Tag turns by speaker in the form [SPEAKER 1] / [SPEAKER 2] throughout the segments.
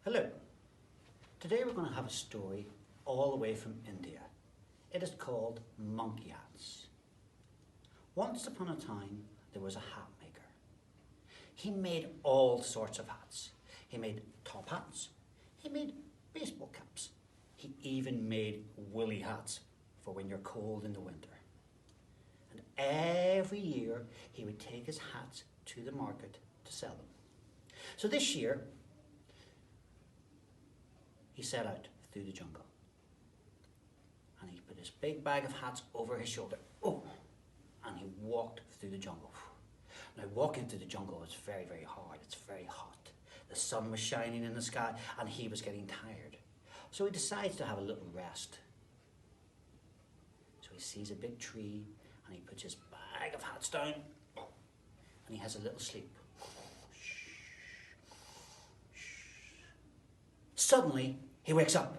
[SPEAKER 1] Hello. Today we're going to have a story all the way from India. It is called Monkey Hats. Once upon a time there was a hat maker. He made all sorts of hats. He made top hats. He made baseball caps. He even made woolly hats for when you're cold in the winter. And every year he would take his hats to the market to sell them. So this year he set out through the jungle and he put his big bag of hats over his shoulder. Oh, and he walked through the jungle. Now walking through the jungle is very, very hard. It's very hot. The sun was shining in the sky and he was getting tired. So he decides to have a little rest. So he sees a big tree and he puts his bag of hats down and he has a little sleep. Suddenly he wakes up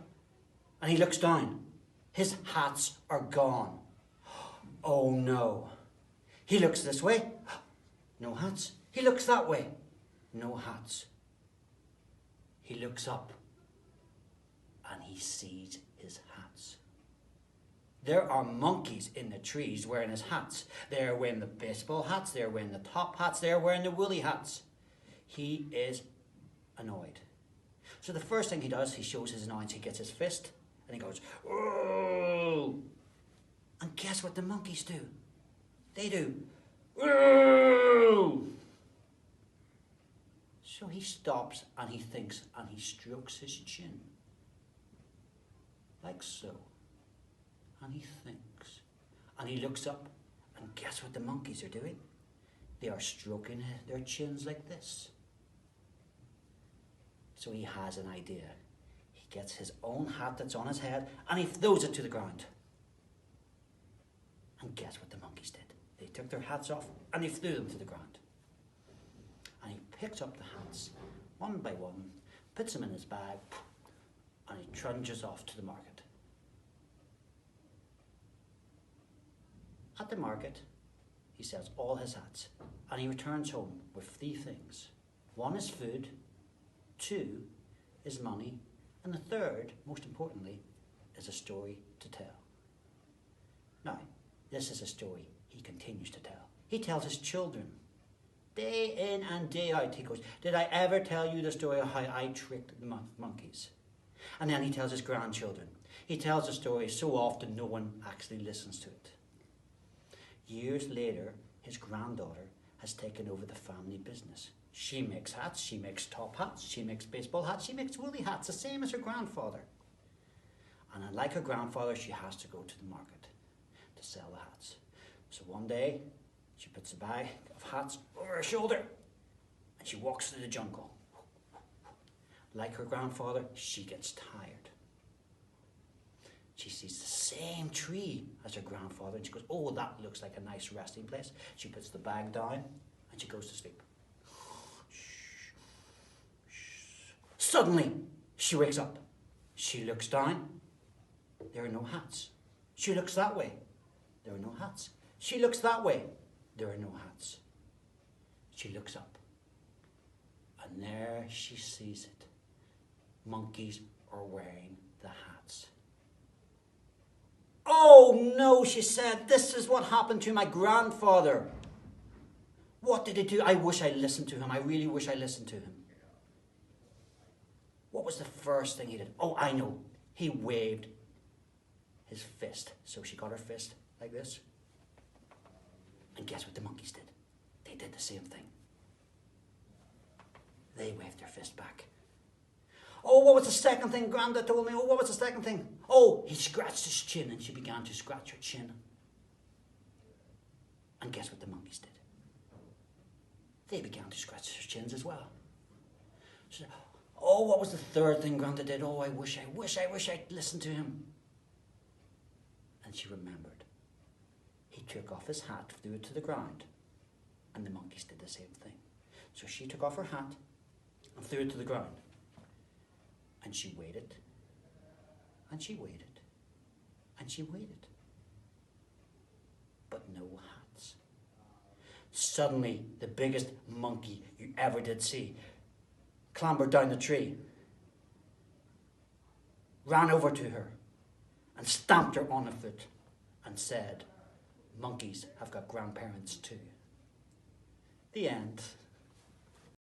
[SPEAKER 1] and he looks down. His hats are gone. Oh no. He looks this way. No hats. He looks that way. No hats. He looks up and he sees his hats. There are monkeys in the trees wearing his hats. They're wearing the baseball hats. They're wearing the top hats. They're wearing the woolly hats. He is annoyed. So the first thing he does, he shows his annoyance. He gets his fist and he goes, "Oh!" And guess what the monkeys do? They do, "Oh!" So he stops and he thinks and he strokes his chin. Like so. And he thinks. And he looks up and guess what the monkeys are doing? They are stroking their chins like this. So he has an idea. He gets his own hat that's on his head and he throws it to the ground. And guess what the monkeys did? They took their hats off and they threw them to the ground. And he picks up the hats one by one, puts them in his bag, and he trudges off to the market. At the market, he sells all his hats and he returns home with 3 things. 1 is food, 2 is money, and the 3rd, most importantly, is a story to tell. Now, this is a story he continues to tell. He tells his children, day in and day out. He goes, "Did I ever tell you the story of how I tricked the monkeys?" And then he tells his grandchildren. He tells the story so often no one actually listens to it. Years later, his granddaughter has taken over the family business. She makes hats, she makes top hats, she makes baseball hats, she makes woolly hats, the same as her grandfather. And unlike her grandfather, she has to go to the market to sell the hats. So one day, she puts a bag of hats over her shoulder and she walks through the jungle. Like her grandfather, she gets tired. She sees the same tree as her grandfather and she goes, "Oh, that looks like a nice resting place." She puts the bag down and she goes to sleep. Suddenly, she wakes up. She looks down. There are no hats. She looks that way. There are no hats. She looks that way. There are no hats. She looks up. And there she sees it. Monkeys are wearing the hats. "Oh no," she said. "This is what happened to my grandfather. What did he do? I wish I listened to him. I really wish I listened to him." What was the first thing he did? Oh, I know. He waved his fist. So she got her fist like this. And guess what the monkeys did? They did the same thing. They waved their fist back. "Oh, what was the second thing Granda told me? Oh, what was the second thing?" "Oh, he scratched his chin," and she began to scratch her chin. And guess what the monkeys did? They began to scratch their chins as well. She said, "Oh, what was the 3rd thing Granda did? Oh, I wish I'd listened to him." And she remembered. He took off his hat, threw it to the ground, and the monkeys did the same thing. So she took off her hat and threw it to the ground. And she waited, and she waited, and she waited. But no hats. Suddenly, the biggest monkey you ever did see clambered down the tree. ran over to her and stamped her on the foot and said, "Monkeys have got grandparents too." The end.